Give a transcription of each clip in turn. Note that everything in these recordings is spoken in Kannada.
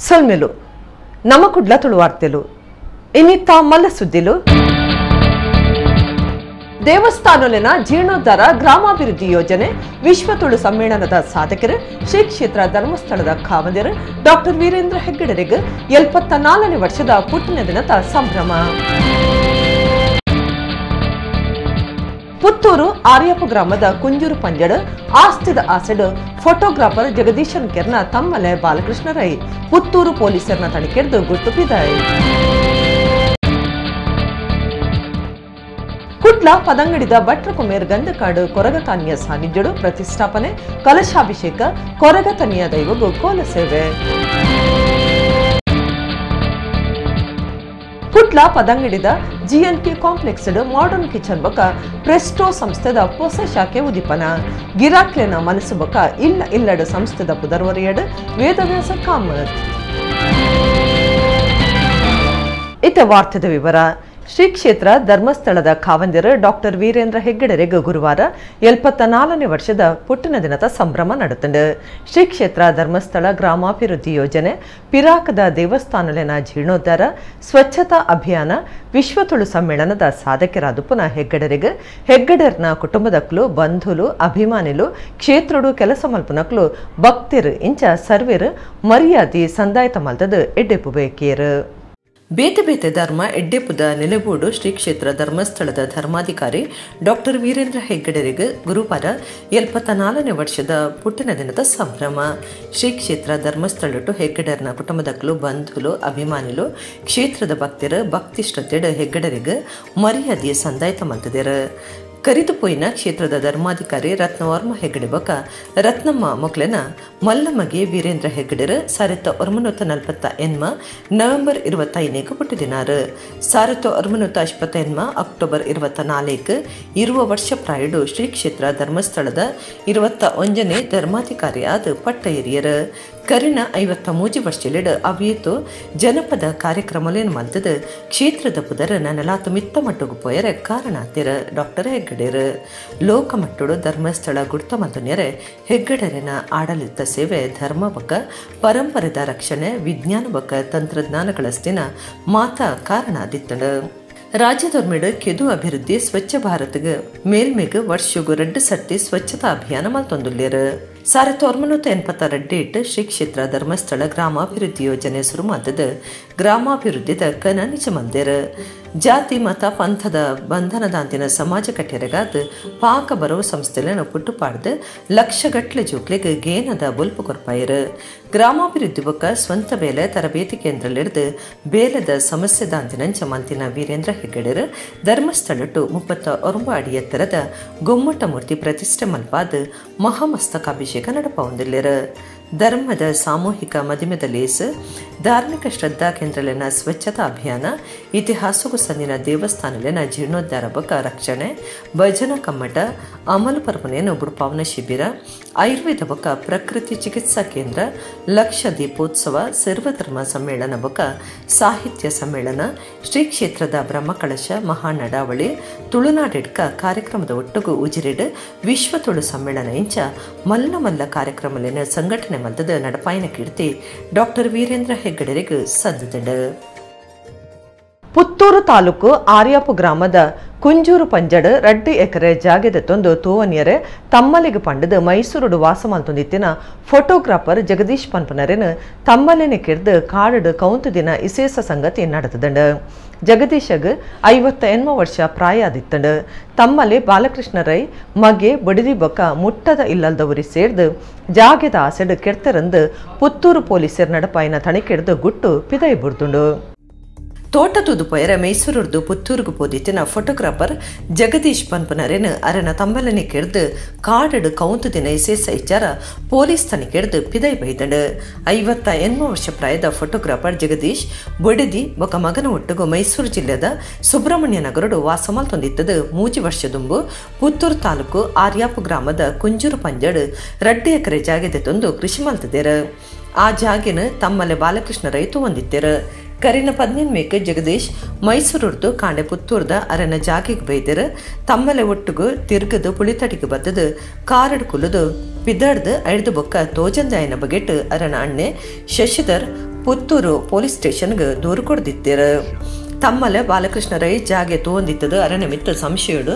ಸೊಲ್ಮೆಲು ನಮ್ಮ ಕುಡ್ಲ ತುಳುವಾರ್ತೆಲು ಇನ್ನಿತ್ತ ಮಲ್ಲ ಸುದ್ದಿಲು ದೇವಸ್ಥಾನದಲ್ಲಿನ ಜೀರ್ಣೋದ್ಧಾರ ಗ್ರಾಮಾಭಿವೃದ್ಧಿ ಯೋಜನೆ ವಿಶ್ವ ತುಳು ಸಮ್ಮೇಳನದ ಸಾಧಕರು ಶ್ರೀ ಕ್ಷೇತ್ರ ಧರ್ಮಸ್ಥಳದ ಕಾಮಂದಿರು ಡಾಕ್ಟರ್ ವೀರೇಂದ್ರ ಹೆಗ್ಗಡೆರಿಗೆ 74ನೇ ವರ್ಷದ ಪುಟ್ಟಿನ ದಿನದ ಸಂಭ್ರಮ. ಪುತ್ತೂರು ಆರ್ಯಪ್ಪ ಗ್ರಾಮದ ಕುಂಜೂರು ಪಂಜಡ್ ಆಸ್ತಿದ ಆಸೆಡ್ ಫೋಟೋಗ್ರಾಫರ್ ಜಗದೀಶನ್ ಕೆರ್ನ ತಮ್ಮಲೆ ಬಾಲಕೃಷ್ಣ ರೈ ಪುತ್ತೂರು ಪೊಲೀಸರನ್ನ ತನಿಖೆಡ್ದು ಗುಟ್ಟುಪಿದಾಯಿ. ಕುಟ್ಲ ಪದಂಗಡಿದ ಭಟ್ರ ಕುಮೇರ್ ಗಂಧಕಾಡು ಕೊರಗತಾನಿಯ ಸಾನ್ನಿಧ್ಯಡು ಪ್ರತಿಷ್ಠಾಪನೆ ಕಲಶಾಭಿಷೇಕ ಕೊರಗತನಿಯ ದೈವಗೂ ಕೋಲ ಸೇವೆ. ಕುಟ್ಲ ಪದಂಗಡಿದ ಜಿಎನ್ಕೆ ಕಾಂಪ್ಲೆಕ್ಸ್ ಮಾಡರ್ನ್ ಕಿಚನ್ ಬೊಕ ಪ್ರೆಸ್ಟೋ ಸಂಸ್ಥೆದ ಹೊಸ ಶಾಖೆ ಉದಿಪನ ಗಿರಾಕ್ಲೆನ ಮನಸ್ಸು ಬೊಕ ಇಲ್ಲಡ್ ಸಂಸ್ಥೆದ ಪುದರ್ವರಿಯಡ್ ವೇದವ್ಯಾಸ ಕಾಮತ್. ಇತ ವಾರ್ತೆದ ವಿವರ. ಶ್ರೀ ಕ್ಷೇತ್ರ ಧರ್ಮಸ್ಥಳದ ಕಾವಂದಿರು ಡಾಕ್ಟರ್ ವೀರೇಂದ್ರ ಹೆಗ್ಗಡೆರಿಗೆ ಗುರುವಾರ 74ನೇ ವರ್ಷದ ಪುಟ್ಟಿನ ದಿನದ ಸಂಭ್ರಮ ನಡೆತಂಡು. ಶ್ರೀ ಕ್ಷೇತ್ರ ಧರ್ಮಸ್ಥಳ ಗ್ರಾಮಾಭಿವೃದ್ಧಿ ಯೋಜನೆ, ಪಿರಾಕದ ದೇವಸ್ಥಾನಲಿನ ಜೀರ್ಣೋದ್ಧಾರ, ಸ್ವಚ್ಛತಾ ಅಭಿಯಾನ, ವಿಶ್ವ ತುಳು ಸಮ್ಮೇಳನದ ಸಾಧಕರಾದ ಪುನಃ ಹೆಗ್ಗಡೆರಿಗೆ ಹೆಗ್ಗಡರ್ನ ಕುಟುಂಬದಕ್ಲು ಬಂಧುಲು ಅಭಿಮಾನಿಲು ಕ್ಷೇತ್ರಡು ಕೆಲಸ ಮಲ್ಪನಕ್ಲು ಭಕ್ತಿರು ಇಂಚ ಸರ್ವೇರು ಮರ್ಯಾದಿ ಸಂದಾಯತ ಮಲ್ತದು ಎಡ್ಡೆಪು ಬೇಕೇರು. ಬೇತೆ ಬೇತೆ ಧರ್ಮ ಎಡ್ಡೆಪುದ ನೆಲೆಗೂಡು ಶ್ರೀ ಕ್ಷೇತ್ರ ಧರ್ಮಸ್ಥಳದ ಧರ್ಮಾಧಿಕಾರಿ ಡಾಕ್ಟರ್ ವೀರೇಂದ್ರ ಹೆಗ್ಗಡೆರಿಗೆ ಗುರುವಾರ 74ನೇ ವರ್ಷದ ಪುಟ್ಟಿನ ದಿನದ ಸಂಭ್ರಮ. ಶ್ರೀ ಕ್ಷೇತ್ರ ಧರ್ಮಸ್ಥಳ ಹೆಗ್ಗಡರ್ನ ಕುಟುಂಬದಕ್ಕಲು ಬಂಧುಲು ಅಭಿಮಾನಿಲು ಕ್ಷೇತ್ರದ ಭಕ್ತರು ಭಕ್ತಿ ಶ್ರದ್ಧೆಡ್ ಹೆಗ್ಗಡರಿಗೆ ಮರ್ಯಾದೆ ಸಂದಾಯತ ಮಲ್ತದೇರ. ಕರಿದು ಪೋಯಿನ ಕ್ಷೇತ್ರದ ಧರ್ಮಾಧಿಕಾರಿ ರತ್ನವರ್ಮ ಹೆಗ್ಗಡೆ ಬೊಕ ರತ್ನಮ್ಮ ಮೊಕ್ಲೆನ ಮಲ್ಲಮ್ಮಗೆ ವೀರೇಂದ್ರ ಹೆಗ್ಗಡೆರು 1940 ನವೆಂಬರ್ 25 ಪುಟ್ಟಿದಿನಾರು. 1950 ಅಕ್ಟೋಬರ್ 24 ಇರುವ ವರ್ಷ ಪ್ರಾಯುಡು ಶ್ರೀ ಕ್ಷೇತ್ರ ಧರ್ಮಸ್ಥಳದ 21ನೇ ಧರ್ಮಾಧಿಕಾರಿ ಆದ ಪಟ್ಟ ಹಿರಿಯರು. ಕರಿನ 53 ವರ್ಷಲಿಡ್ ಅವಿಯತು ಜನಪದ ಕಾರ್ಯಕ್ರಮಲೇನು ಮಲ್ತದ ಕ್ಷೇತ್ರದ ಪುದರ ನನಲಾತು ಮಿತ್ತ ಮಟ್ಟುಗು ಪೋಯರೆ ಕಾರಣಾತಿರ ಡಾಕ್ಟರ್ ಹೆಗ್ಗಡೆರು. ಲೋಕಮಟ್ಟುಡು ಧರ್ಮಸ್ಥಳ ಗುರ್ತ ಮಲ್ತನ್ಯರೆ ಹೆಗ್ಗಡೆರಿನ ಆಡಳಿತ ಸೇವೆ ಧರ್ಮ ಬೊಕ್ಕ ಪರಂಪರೆದ ರಕ್ಷಣೆ ವಿಜ್ಞಾನ ಬೊಕ್ಕ ತಂತ್ರಜ್ಞಾನಗಳಸ್ತಿನ ಮಾತಾ ಕಾರಣ ಆದಿತ್ತಂಡು. ರಾಜ್ಯದೊರ್ಮೆಡು ಕೆದು ಅಭಿವೃದ್ಧಿ ಸ್ವಚ್ಛ ಭಾರತ್ಗೆ ಮೇಲ್ಮೆಗ್ ವರ್ಷಗೂ 2 ಸರ್ತಿ ಸ್ವಚ್ಛತಾ ಅಭಿಯಾನ ಮಲ್ತೊಂದುಲ್ಲೇರು. 1982 ಶ್ರೀ ಕ್ಷೇತ್ರ ಧರ್ಮಸ್ಥಳ ಗ್ರಾಮಾಭಿವೃದ್ಧಿ ಯೋಜನೆ ಶುರು ಮಾಡಿದ ಗ್ರಾಮಾಭಿವೃದ್ಧಿದ ಕನ ನಿಜ ಮಂದಿರ ಜಾತಿ ಮತ ಪಂಥದ ಬಂಧನದಾಂತಿನ ಸಮಾಜ ಕಟ್ಟೆರೆಗಾದ ಪಾಕ ಬರೋ ಸಂಸ್ಥೆಗಳನ್ನು ಪುಟ್ಟುಪಾಡ್ದು ಲಕ್ಷಗಟ್ಲೆ ಜೋಕ್ಲೆಗೆ ಗೇನದ ಬುಲ್ಪು ಕೊರ್ಪಾಯರು. ಗ್ರಾಮಾಭಿವೃದ್ಧಿ ಬೊಕ್ಕ ಸ್ವಂತ ಬೇಲೆ ತರಬೇತಿ ಕೇಂದ್ರಲಿಡ್ದು ಬೇಲದ ಸಮಸ್ಯೆದಾಂತಿನಂಚ ಮಂತಿನ ವೀರೇಂದ್ರ ಹೆಗ್ಗಡೆರು ಧರ್ಮಸ್ಥಳಟ್ಟು 39 ಅಡಿ ಎತ್ತರದ ಗೊಮ್ಮಟ ಮೂರ್ತಿ ಪ್ರತಿಷ್ಠೆ ಮಲ್ಪಾದ ಮಹಾಮಸ್ತಕಾಭಿಷೇಕ ನಡಪೊಂದಿಲ್ಲೇರು. ಧರ್ಮದ ಸಾಮೂಹಿಕ ಮದಿಮೆದ ಲೇಸು ಧಾರ್ಮಿಕ ಶ್ರದ್ಧಾ ಕೇಂದ್ರಲಿನ ಸ್ವಚ್ಛತಾ ಅಭಿಯಾನ, ಇತಿಹಾಸಗೂ ಸಂದಿನ ದೇವಸ್ಥಾನಲಿನ ಜೀರ್ಣೋದ್ಧಾರ ಬೊಕ್ಕ ರಕ್ಷಣೆ, ಭಜನಾ ಕಮ್ಮಟ, ಅಮಲು ಪರ್ವನೇನು ಬುಡ್ಪಾವನ ಶಿಬಿರ, ಆಯುರ್ವೇದ ಬೊಕ್ಕ ಪ್ರಕೃತಿ ಚಿಕಿತ್ಸಾ ಕೇಂದ್ರ, ಲಕ್ಷ ದೀಪೋತ್ಸವ, ಸರ್ವಧರ್ಮ ಸಮ್ಮೇಳನ ಬೊಕ್ಕ ಸಾಹಿತ್ಯ ಸಮ್ಮೇಳನ, ಶ್ರೀ ಕ್ಷೇತ್ರದ ಬ್ರಹ್ಮಕಳಶ ಮಹಾ ನಡಾವಳಿ, ತುಳುನಾಡಿಡ್ಕ ಕಾರ್ಯಕ್ರಮದ ಒಟ್ಟುಗು ಉಜಿರೆಡ್ ವಿಶ್ವ ತುಳು ಸಮ್ಮೇಳನ ಇಂಚ ಮಲ್ಲ ಮಲ್ಲ ಕಾರ್ಯಕ್ರಮಲಿನ ಸಂಘಟನೆ ಮಲ್ತದ ನಡಪಾಯಿನ ಕೀರ್ತಿ ಡಾಕ್ಟರ್ ವೀರೇಂದ್ರ ಹೆಗ್ಗಡೆರಿಗೆ ಸದ್ದಿದೆ. ಪುತ್ತೂರು ತಾಲೂಕು ಆರ್ಯಪ್ಪ ಗ್ರಾಮದ ಕುಂಜೂರು ಪಂಜಡ್ 2 ಎಕರೆ ಜಾಗೆದ ತೊಂದು ತೂವನಿಯರೆ ತಮ್ಮಲಿಗೆ ಪಂಡದು ಮೈಸೂರುಡು ವಾಸ ಮಲ್ತೊಂದಿತ್ತಿನ ಫೋಟೋಗ್ರಾಫರ್ ಜಗದೀಶ್ ಪನ್ಪನರೇನು ತಮ್ಮಲಿನ ಕಿರ್ದು ಕಾಡಡು ಕೌಂತು ದಿನ ವಿಶೇಷ ಸಂಗತಿ ನಡೆತದಂಡು. ಜಗದೀಶಗ್ 58 ವರ್ಷ ಪ್ರಾಯ ಆದಿತ್ತಂಡು. ತಮ್ಮಲ್ಲಿ ಬಾಲಕೃಷ್ಣ ರೈ ಮಗೆ ಬಡಿದಿ ಬೊಕ್ಕ ಮುಟ್ಟದ ಇಲ್ಲಲ್ದವರಿ ಸೇರ್ದು ಜಾಗೆದ ಆಸೆಡ್ ಕೆಡ್ತರಂದು ಪುತ್ತೂರು ಪೊಲೀಸರು ನಡಪಾಯಿನ ತನಿಖೆಡ್ದು ಗುಟ್ಟು ಪಿದೈ ಬುಡ್ದುಂಡು. ತೋಟ ತೂದು ಪೊಯರ ಮೈಸೂರುರ್ದು ಪುತ್ತೂರುಗು ಪೋದಿತ್ತಿನ ಫೋಟೋಗ್ರಾಫರ್ ಜಗದೀಶ್ ಪನ್ಪನರೇನು ಅರನ ತಮ್ಮಲನೆ ಕೆಡ್ದು ಕಾಡಡು ಕೌಂತು ದಿನ ವಿಶೇಷ ವಿಚಾರ ಪೊಲೀಸ್ ತನಿಖೆಡ್ದು ಪಿದೈ ಬೈದಂಡು. 58 ವರ್ಷ ಪ್ರಾಯದ ಫೋಟೋಗ್ರಾಫರ್ ಜಗದೀಶ್ ಬೊಡಿದಿ ಬೊಕ ಮಗನ ಒಟ್ಟುಗು ಮೈಸೂರು ಜಿಲ್ಲೆದ ಸುಬ್ರಹ್ಮಣ್ಯ ನಗರಡು ವಾಸ ಮಲ್ತೊಂದಿತ್ತದು 3 ವರ್ಷದುಂಬು ಪುತ್ತೂರು ತಾಲೂಕು ಆರ್ಯಾಪು ಗ್ರಾಮದ ಕುಂಜೂರು ಪಂಜಡ್ 2 ಎಕರೆ ಜಾಗೆದೆ ತೊಂದು ಕೃಷಿ ಮಲ್ತದೇರು. ಆ ಜಾಗೆನ ತಮ್ಮಲೆ ಬಾಲಕೃಷ್ಣ ರೈತು ಹೊಂದಿತ್ತೇರು. ಕರಿನ 15 ಜಗದೀಶ್ ಮೈಸೂರುರ್ದು ಕಾಂಡೆ ಪುತ್ತೂರ್ದ ಅರನ ಜಾಗಿಗೆ ಬೈದರ ತಮ್ಮಲೆ ಒಟ್ಟುಗು ತಿರ್ಗದು ಪುಳಿತಡಿಗೆ ಬದ್ದದು ಕಾರಡು ಕುಲದು ಪಿದಡ್ದು ಐಡ್ದು ಬೊಕ್ಕ ತೋಜಂದಾಯನ ಬಗೆಟ್ ಅರನ ಅಣ್ಣೆ ಶಶಿಧರ್ ಪುತ್ತೂರು ಪೊಲೀಸ್ ಸ್ಟೇಷನ್ಗೆ ದೂರು ಕೊಡ್ದಿದ್ದೀರು. ತಮ್ಮಲೆ ಬಾಲಕೃಷ್ಣ ರೈ ಜಾಗೆ ತೋಂದಿತ್ತದು ಅರಣ್ಯ ಮಿತ್ತ ಸಂಶಯಡು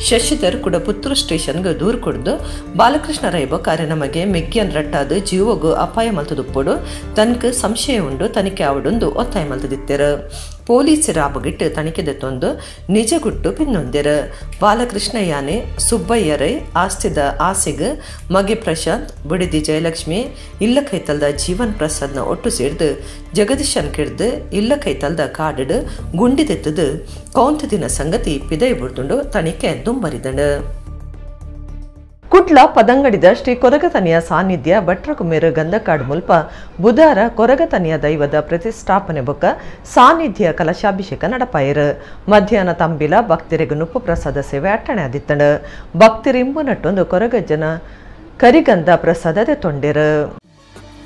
ಶಶಿಧರ್ ಕೂಡ ಪುತ್ತೂರು ಸ್ಟೇಷನ್ಗೆ ದೂರು ಕೊಡ್ದು ಬಾಲಕೃಷ್ಣ ರೈ ಬೊಕ್ಕಾರೆ ನಮಗೆ ಮೆಗ್ಗಿಯನ್ ರಟ್ಟಾದು ಜೀವಗೂ ಅಪಾಯ ಮಲ್ತದುಪ್ಪಡು ತನಕ ಸಂಶಯ ಉಂಡು ತನಿಖೆ ಆವಡೊಂದು ಒತ್ತಾಯ ಮಲ್ತದಿತ್ತೇರು. ಪೊಲೀಸರು ಆಬಗಿಟ್ಟು ತನಿಖೆ ದೆತ್ತೊಂದು ನಿಜ ಗುಟ್ಟು ಪಿನ್ನೊಂದಿರು. ಬಾಲಕೃಷ್ಣ ಯಾನೆ ಸುಬ್ಬಯ್ಯ ರೈ ಆಸ್ತಿದ ಆಸೆಗ್ ಮಗೆ ಪ್ರಶಾಂತ್ ಬುಡಿದಿ ಜಯಲಕ್ಷ್ಮಿ ಇಲ್ಲ ಕೈತಲ್ದ ಜೀವನ್ ಪ್ರಸಾದ್ನ ಒಟ್ಟು ಸೇರ್ದು ಜಗದೀಶನ್ ಕಿಡ್ದು ಇಲ್ಲ ಕೈತಲ್ದ ಕಾಡಿಡು ಗುಂಡಿ ತೆತ್ತದು ಕೌಂತ ದಿನ ಸಂಗತಿ ಪಿದೈ ಬುಡ್ದುಂಡು ತನಿಖೆ ದುಂಬರಿದಂಡು. ಕುಟ್ಲ ಪದಂಗಡಿದ ಶ್ರೀ ಕೊರಗತನಿಯ ಸಾನ್ನಿಧ್ಯ ಭಟ್ರಕುಮೇರು ಗಂಧಕಾಡು ಮುಲ್ಪ ಬುಧವಾರ ಕೊರಗತನಿಯ ದೈವದ ಪ್ರತಿಷ್ಠಾಪನೆ ಬೊಕ್ಕ ಸಾನ್ನಿಧ್ಯ ಕಲಶಾಭಿಷೇಕ ನಡಪಾಯಿರು. ಮಧ್ಯಾಹ್ನ ತಂಬಿಲ ಭಕ್ತರಿಗೆ ನುಪ್ಪು ಪ್ರಸಾದ ಸೇವೆ ಅಟ್ಟಣೆ ಆದಿತ್ತಂಡು. ಭಕ್ತರಿಂಬು ನಟ್ಟೊಂದು ಕೊರಗಜ್ಜನ ಕರಿಗಂಧ ಪ್ರಸಾದದೆ ತೊಂಡಿರು.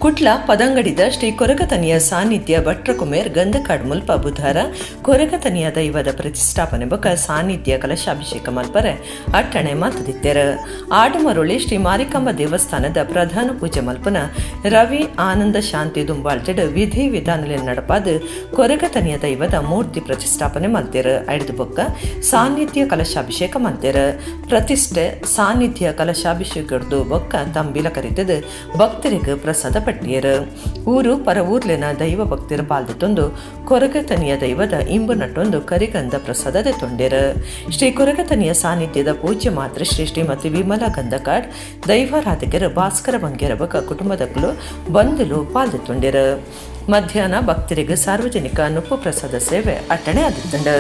ಕುಟ್ಲ ಪದಂಗಡಿದ ಶ್ರೀ ಕೊರಗತನಿಯ ಸಾನ್ನಿಧ್ಯ ಭಟ್ರಕುಮೇರ್ ಗಂಧಕಾಡು ಮುಲ್ಪ ಬುಧವಾರ ಕೊರಗತನಿಯ ದೈವದ ಪ್ರತಿಷ್ಠಾಪನೆ ಬೊಕ್ಕ ಸಾನ್ನಿಧ್ಯ ಕಲಶಾಭಿಷೇಕ ಮಲ್ಪರೆ ಅಟ್ಟಣೆ ಮಾತದಿತ್ತೇರು. ಆಡುಮರುಳಿ ಶ್ರೀ ಮಾರಿಕಾಂಬ ದೇವಸ್ಥಾನದ ಪ್ರಧಾನ ಪೂಜೆ ಮಲ್ಪನ ರವಿ ಆನಂದ ಶಾಂತಿ ದುಂಬಾಳ್ಜಡ್ ವಿಧಿ ವಿಧಾನಲೆ ನಡಪಾದು ಕೊರಗತನಿಯ ದೈವದ ಮೂರ್ತಿ ಪ್ರತಿಷ್ಠಾಪನೆ ಮಲ್ತೇರು. ಐದು ಬೊಕ್ಕ ಸಾನ್ನಿಧ್ಯ ಕಲಶಾಭಿಷೇಕ ಮಲ್ತೇರು. ಪ್ರತಿಷ್ಠೆ ಸಾನ್ನಿಧ್ಯ ಕಲಶಾಭಿಷೇಕದ್ದು ಬೊಕ್ಕ ತಂಬಿಲ ಕರಿತದು ಭಕ್ತರಿಗೆ ಪ್ರಸಾದ ಪಟ್ಟಿಯರು. ಊರು ಪರ ಊರ್ಲಿನ ದೈವ ಭಕ್ತರ ಪಾಲ್ದೊಂದು ಕೊರಗತನಿಯ ದೈವದ ಇಂಬು ನಟ್ಟೊಂದು ಕರಿಗಂಧ ಪ್ರಸಾದದೆ ತೊಂಡಿರು. ಶ್ರೀ ಕೊರಗತನಿಯ ಸಾನ್ನಿಧ್ಯದ ಪೂಜ್ಯ ಮಾತ್ರ ಶ್ರೀ ಶ್ರೀಮತಿ ವಿಮಲಾ ಗಂಧಕಾಡ್ ದೈವಾರಾಧಕರು ಭಾಸ್ಕರ ಬಂಗೇರ ಬಕ ಕುಟುಂಬದಕ್ಕಲು ಬಂಧುಲು ಪಾಲ್ದೊಂಡಿರು. ಮಧ್ಯಾಹ್ನ ಭಕ್ತರಿಗೆ ಸಾರ್ವಜನಿಕ ನುಪ್ಪು ಪ್ರಸಾದ ಸೇವೆ ಅಟ್ಟಣೆ ಆದಿತ್ತಂಡು.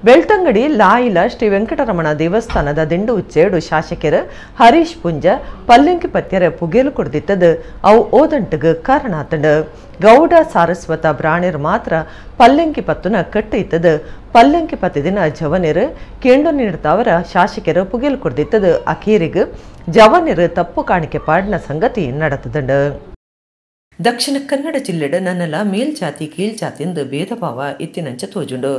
ಬೆಳ್ತಂಗಡಿ ಲಾಯಿಲ ಶ್ರೀ ವೆಂಕಟರಮಣ ದೇವಸ್ಥಾನದ ದಿಂಡು ಉಚ್ಚೇಡು ಶಾಸಕರು ಹರೀಶ್ ಪುಂಜ ಪಲ್ಲಂಕಿ ಪತ್ಯರ ಪುಗೇಲು ಕೊಡ್ದಿತ್ತದು ಅವು ಓದಂಟಗ ಕಾರಣ ಆತಂಡು ಗೌಡ ಸಾರಸ್ವತ ಬ್ರಾಣಿರ್ ಮಾತ್ರ ಪಲ್ಲಂಕಿ ಪತ್ತುನ ಕಟ್ಟು ಇತ್ತದು ಪಲ್ಲಂಕಿ ಪತ್ತು ದಿನ ಜವನಿರು ಕೇಂಡು ನೀಡ್ತಾವರ ಶಾಸಕರು ಪುಗೇಲು ಕೊಡ್ದಿತ್ತದು ಅಖೀರಿಗ ಜವನಿರು ತಪ್ಪು ಕಾಣಿಕೆ ಪಾಡಿನ ಸಂಗತಿ ನಡೆತದಂಡು. ದಕ್ಷಿಣ ಕನ್ನಡ ಜಿಲ್ಲೆಡ ನನ್ನಲ ಮೇಲ್ಜಾತಿ ಕೀಳ್ಜಾತಿಯಿಂದ ಭೇದ ಭಾವ ಇತ್ತಿನಂಚ ತೋಜುಂಡು.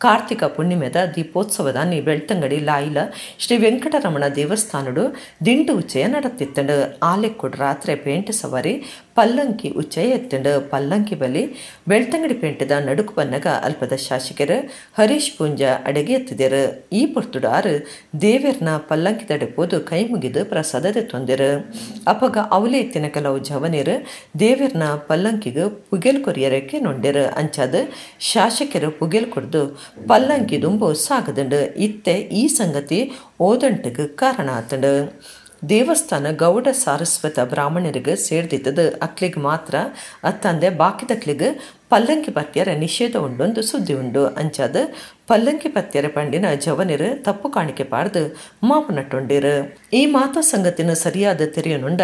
ಕಾರ್ತಿಕ ಪುಣ್ಣಿಮೆದ ದೀಪೋತ್ಸವದಾನಿ ಬೆಳ್ತಂಗಡಿ ಲಾಯಿಲ ಶ್ರೀ ವೆಂಕಟರಮಣ ದೇವಸ್ಥಾನಡು ದಿಂಡು ಉಚ್ಚಯ ನಡತ್ತಿತ್ತಂಡು. ಆಲೆಕ್ಕೊಡ್ ರಾತ್ರಿ ಪೇಂಟ್ ಸವಾರಿ ಪಲ್ಲಂಕಿ ಉಚ್ಚಯ ಎತ್ತಂಡು. ಪಲ್ಲಂಕಿ ಬಲಿ ಬೆಳ್ತಂಗಡಿ ಪೇಂಟದ ನಡುಕು ಬನ್ನಗ ಅಲ್ಪದ ಶಾಸಕರು ಹರೀಶ್ ಪುಂಜ ಅಡಗೆ ಎತ್ತಿದರು. ಈ ಪೊರ್ತುಡಾರು ದೇವೇರ್ನ ಪಲ್ಲಂಕಿ ತಡೆಪೋದು ಕೈ ಮುಗಿದು ಪ್ರಸಾದದ ತೊಂದರು. ಅಪಗ ಅವಲೆ ಎತ್ತಿನ ಕೆಲವು ಜವನಿರು ದೇವೇರ್ನ ಪಲ್ಲಂಕಿಗೆ ಪುಗೇಲ್ ಕೊರಿಯರಕ್ಕೆ ನೊಂಡೆರು. ಅಂಚಾದ ಶಾಸಕರು ಪುಗೇಲ್ ಕೊಡ್ದು ಪಲ್ಲಂಕಿ ದುಂಬು ಸಾಗದಂಡು. ಇತ್ತೆ ಈ ಸಂಗತಿ ಓದಂಟಗೆ ಕಾರಣ ಆತಂಡು. ದೇವಸ್ಥಾನ ಗೌಡ ಸಾರಸ್ವತ ಬ್ರಾಹ್ಮಣರಿಗೆ ಸೇರ್ದಿದ್ದದು ಅಕ್ಲಿಗೆ ಮಾತ್ರ ಅತ್ತಂದೆ ಬಾಕಿದಕ್ಲಿಗೆ ಪಲ್ಲಂಕಿ ಪತ್ಯರ ನಿಷೇಧ ಉಂಡೊಂದು ಸುದ್ದಿ ಉಂಡು. ಅಂಚಾದ ಪಲ್ಲಂಕಿ ಪತ್ಯರ ಪಂಡಿನ ಜವನಿರು ತಪ್ಪು ಕಾಣಿಕೆ ಪಾಡ್ದು ಮಾಪನಟ್ಟೊಂಡಿರು. ಈ ಮಾತ ಸಂಗತಿನ ಸರಿಯಾದ ತೆರೆಯನುಂಡ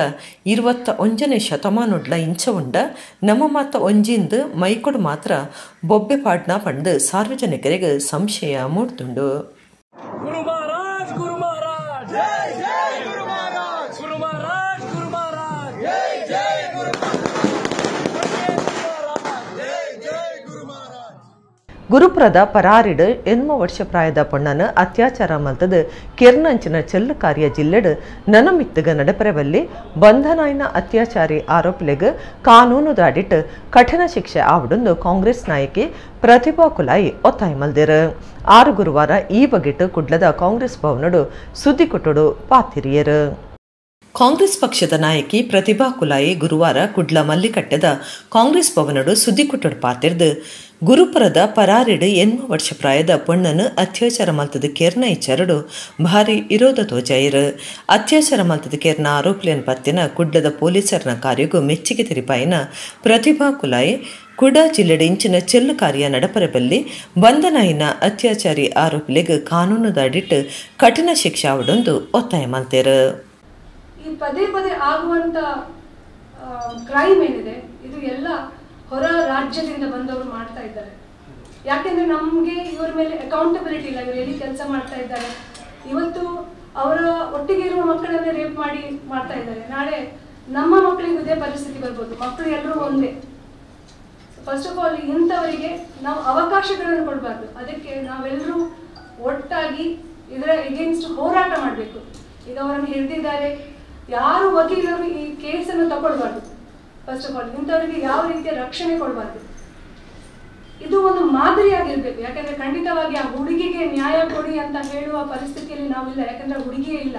21ನೇ ಶತಮಾನುಡ್ಲ ಇಂಚ ಉಂಡ ನಮ್ಮ ಮಾತ ಒಂಜಿಂದು ಮೈಕೊಡು ಮಾತ್ರ ಬೊಬ್ಬೆ ಪಾಡ್ನ ಪಂಡು ಸಾರ್ವಜನಿಕರಿಗೆ ಸಂಶಯ ಮೂಡ್ದುಂಡು. ಗುರುಪುರದ ಪರಾರಿಡು 8 ವರ್ಷ ಪ್ರಾಯದ ಪೊಣ್ಣನ ಅತ್ಯಾಚಾರ ಮಲ್ತದು ಕೆರ್ನಂಚಿನ ಚೆಲ್ಲು ಕಾರ್ಯ ಜಿಲ್ಲೆಡು ನನಮಿತ್ತಗ ನಡಪರೆವಲ್ಲಿ ಬಂಧನಾಯಿನ ಅತ್ಯಾಚಾರಿ ಆರೋಪಿಲೆಗ್ ಕಾನೂನು ದಾಡಿಟ್ಟು ಕಠಿಣ ಶಿಕ್ಷೆ ಆವಡೊಂದು ಕಾಂಗ್ರೆಸ್ ನಾಯಕಿ ಪ್ರತಿಭಾ ಕುಲಾಯಿ ಒತ್ತಾಯ ಮಲ್ದಿರು. 6 ಗುರುವಾರ ಈ ಬಗೆಟ್ಟು ಕುಡ್ಲದ ಕಾಂಗ್ರೆಸ್ ಭವನಡು ಸುದ್ದಿ ಕೊಟ್ಟಡು ಪಾತಿರಿಯರು. ಕಾಂಗ್ರೆಸ್ ಪಕ್ಷದ ನಾಯಕಿ ಪ್ರತಿಭಾ ಕುಲಾಯಿ ಗುರುವಾರ ಕುಡ್ಲ ಮಲ್ಲಿಕಟ್ಟೆದ ಕಾಂಗ್ರೆಸ್ ಭವನಡು ಸುದ್ದಿ ಕೊಟ್ಟಡು ಪಾತಿರ್ದು ಗುರುಪುರದ ಪರಾರಿಡು 8 ವರ್ಷ ಪ್ರಾಯದ ಪೊಣ್ಣನು ಅತ್ಯಾಚಾರ ಮಲ್ತದ ಕೇರ್ನ ಇಚ್ಚರಡು ಭಾರಿ ವಿರೋಧ ತೋಜಾಯಿರು. ಅತ್ಯಾಚಾರ ಮಲ್ತದ ಕೇರ್ನ ಆರೋಪಿಯನ್ ಪತ್ತಿನ ಕುಡ್ಲದ ಪೊಲೀಸರನ ಕಾರ್ಯಗೂ ಮೆಚ್ಚುಗೆ ತೆರಿಪಾಯಿನ ಪ್ರತಿಭಾ ಕುಲಾಯಿ ಕುಡ ಜಿಲ್ಲೆಡೆ ಇಂಚಿನ ಚೆಲ್ಲು ಕಾರ್ಯ ನಡಪರಬಲ್ಲಿ ಬಂಧನಾಯಿನ ಅತ್ಯಾಚಾರಿ ಆರೋಪಿಲೆಗ್ ಕಾನೂನು ದಾಡಿಟ್ಟು ಕಠಿಣ ಶಿಕ್ಷೆ ಆವಡೊಂದು ಒತ್ತಾಯ ಮಲ್ತೇರು. ಈ ಪದೇ ಪದೇ ಆಗುವಂತ ಕ್ರೈಮ್ ಏನಿದೆ ಇದು ಎಲ್ಲ ಹೊರ ರಾಜ್ಯದಿಂದ ಬಂದವರು ಮಾಡ್ತಾ ಇದ್ದಾರೆ. ಯಾಕೆಂದ್ರೆ ನಮ್ಗೆ ಇವ್ರ ಮೇಲೆ ಅಕೌಂಟಬಿಲಿಟಿ ಇಲ್ಲ. ಇವರು ಎಲ್ಲಿ ಕೆಲಸ ಮಾಡ್ತಾ ಇದ್ದಾರೆ, ಇವತ್ತು ಅವರ ಒಟ್ಟಿಗೆ ಇರುವ ಮಕ್ಕಳನ್ನೇ ರೇಪ್ ಮಾಡಿ ಮಾಡ್ತಾ ಇದ್ದಾರೆ. ನಾಳೆ ನಮ್ಮ ಮಕ್ಕಳಿಗೆ ಇದೇ ಪರಿಸ್ಥಿತಿ ಬರ್ಬೋದು. ಮಕ್ಕಳು ಎಲ್ಲರೂ ಒಂದೇ. ಫಸ್ಟ್ ಆಫ್ ಆಲ್ ಇಂಥವರಿಗೆ ನಾವು ಅವಕಾಶಗಳನ್ನು ಕೊಡಬಾರ್ದು. ಅದಕ್ಕೆ ನಾವೆಲ್ಲರೂ ಒಟ್ಟಾಗಿ ಇದರ ಎಗೇನ್ಸ್ಟ್ ಹೋರಾಟ ಮಾಡಬೇಕು. ಈಗ ಅವರನ್ನು ಹಿಡಿದಿದ್ದಾರೆ, ಯಾರು ವಕೀಲರು ಈ ಕೇಸನ್ನು ತಗೊಳ್ಬಾರ್ದು. ಫಸ್ಟ್ ಆಫ್ ಆಲ್ ಇಂಥವರಿಗೆ ಯಾವ ರೀತಿಯ ರಕ್ಷಣೆ ಕೊಡಬಾರ್ದು. ಇದು ಒಂದು ಮಾದರಿಯಾಗಿರ್ಬೇಕು. ಯಾಕಂದ್ರೆ ಖಂಡಿತವಾಗಿ ಆ ಹುಡುಗಿಗೆ ನ್ಯಾಯ ಕೊಡಿ ಅಂತ ಹೇಳುವ ಪರಿಸ್ಥಿತಿಯಲ್ಲಿ ನಾವಿಲ್ಲ. ಯಾಕಂದ್ರೆ ಹುಡುಗಿಯೇ ಇಲ್ಲ,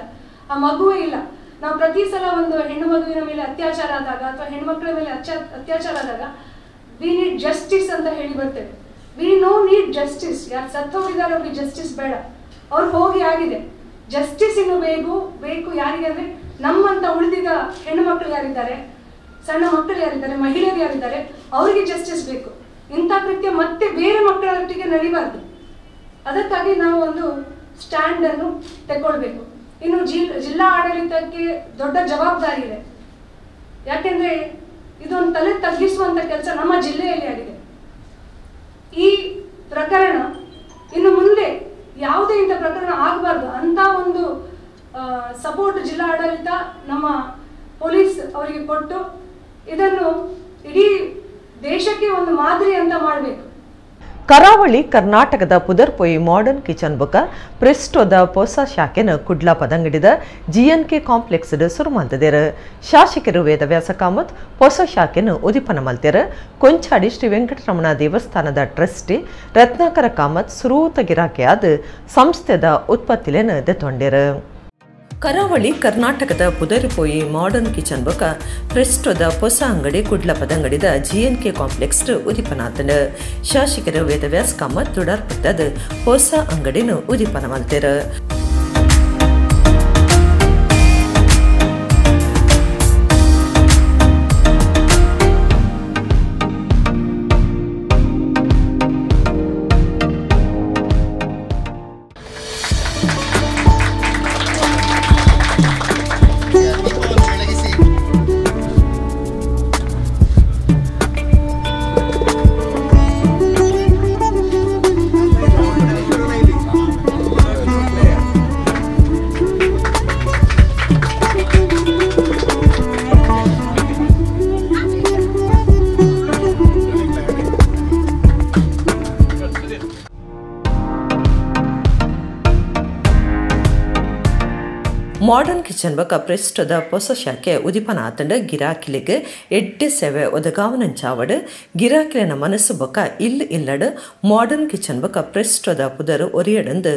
ಆ ಮಗುವೇ ಇಲ್ಲ. ನಾವು ಪ್ರತಿ ಸಲ ಒಂದು ಹೆಣ್ಣು ಮಗುವಿನ ಮೇಲೆ ಅತ್ಯಾಚಾರ ಆದಾಗ ಅಥವಾ ಹೆಣ್ಮಕ್ಳ ಮೇಲೆ ಅತ್ಯಾಚಾರ ಆದಾಗ ವಿ ನೀಡ್ ಜಸ್ಟಿಸ್ ಅಂತ ಹೇಳಿ ಬರ್ತೇವೆ. We know need justice. ಯಾರು ಸತ್ತು ಹೋಗಿದ್ದಾರೆ ಅವ್ರಿಗೆ ಜಸ್ಟಿಸ್ ಬೇಡ, ಅವ್ರು ಹೋಗಿ ಆಗಿದೆ. ಜಸ್ಟಿಸ್ ಇನ್ನು ಬೇಕು ಯಾರಿಗೆ ಅಂದ್ರೆ ನಮ್ಮಂತ ಉಳಿದಿದ್ದ ಹೆಣ್ಣು ಮಕ್ಕಳು ಯಾರಿದ್ದಾರೆ, ಸಣ್ಣ ಮಕ್ಕಳು ಯಾರಿದ್ದಾರೆ, ಮಹಿಳೆಯರು ಯಾರಿದ್ದಾರೆ, ಅವರಿಗೆ ಜಸ್ಟಿಸ್ ಬೇಕು. ಇಂಥ ಕೃತ್ಯ ಮತ್ತೆ ಬೇರೆ ಮಕ್ಕಳೊಟ್ಟಿಗೆ ನಡೀಬಾರ್ದು. ಅದಕ್ಕಾಗಿ ನಾವು ಒಂದು ಸ್ಟ್ಯಾಂಡ್ ಅನ್ನು ತಗೊಳ್ಬೇಕು. ಇನ್ನು ಜಿಲ್ಲಾ ಆಡಳಿತಕ್ಕೆ ದೊಡ್ಡ ಜವಾಬ್ದಾರಿ ಇದೆ. ಯಾಕೆಂದ್ರೆ ಇದೊಂದು ತಲೆ ತಗ್ಗಿಸುವಂತ ಕೆಲಸ ನಮ್ಮ ಜಿಲ್ಲೆಯಲ್ಲಿ ಆಗಿದೆ. ಈ ಪ್ರಕರಣ ಇನ್ನು ಮುಂದೆ ಯಾವುದೇ ಇಂಥ ಪ್ರಕರಣ ಆಗಬಾರ್ದು ಅಂತ ಒಂದು ಸಪೋರ್ಟ್ ಜಿಲ್ಲಾ ಆಡಳಿತ ನಮ್ಮ ಪೊಲೀಸ್ ಅವರಿಗೆ ಕೊಟ್ಟು ಇದನ್ನು ಇಡೀ ದೇಶಕ್ಕೆ ಒಂದು ಮಾದರಿ ಅಂತ ಮಾಡಬೇಕು. ಕರಾವಳಿ ಕರ್ನಾಟಕದ ಪುದರ್ಪೊಯಿ ಮಾಡರ್ನ್ ಕಿಚನ್ ಬುಕ ಪ್ರೆಸ್ಟೋದ ಹೊಸ ಶಾಖೆನ ಕುಡ್ಲ ಪದಂಗಡಿದ ಜಿಎನ್ಕೆ ಕಾಂಪ್ಲೆಕ್ಸ್ ಸುರುಮಲ್ತದೇರು. ಶಾಸಕರು ವೇದವ್ಯಾಸ ಕಾಮತ್ ಹೊಸ ಶಾಖೆನ ಉದಿಪನ ಮಲ್ತೆರು. ಕೊಂಚಾಡಿ ಶ್ರೀ ವೆಂಕಟರಮಣ ದೇವಸ್ಥಾನದ ಟ್ರಸ್ಟಿ ರತ್ನಾಕರ ಕಾಮತ್ ಸುರೂತ ಗಿರಾಕಿ ಆದ ಸಂಸ್ಥೆದ ಉತ್ಪತ್ತಿಲೇನ ದೆತೊಂಡೆರು. ಕರಾವಳಿ ಕರ್ನಾಟಕದ ಪುದರ್ಪೊಯಿ ಮಾಡರ್ನ್ ಕಿಚನ್ ಬೊಕ ಪ್ರೆಸ್ಟೋದ ಹೊಸ ಅಂಗಡಿ ಕುಡ್ಲ ಪದಂಗಡಿದ ಜಿಎನ್ಕೆ ಕಾಂಪ್ಲೆಕ್ಸ್ ಉದಿಪನಾತಂಡು. ಶಾಸಕರು ವೇದವ್ಯಾಸ ಕಾಮತ್ ತುಡಾರ್ಪಟ್ಟದ ಹೊಸ ಅಂಗಡಿನ ಉದಿಪನ ಮಲ್ತೆರು. ಮಾಡರ್ನ್ ಕಿಚನ್ ಬೊಕ ಪ್ರೆಸ್ಟದ ಹೊಸ ಶಾಖೆ ಉದಿಪನ ಆತಂಡ ಗಿರಾಕಿಲಿಗೆ ಎಡ್ಡೆ ಸೇವೆ ಒದಗಾವನಂಚಾವಡ್ ಗಿರಾಕಿಲಿನ ಮನಸ್ಸು ಬೊಕ ಇಲ್ಲಡ್ ಮಾಡರ್ನ್ ಕಿಚನ್ ಬೊಕ ಪ್ರೆಸ್ಟದ ಪುದರ್ ಒರಿಯಡಂದು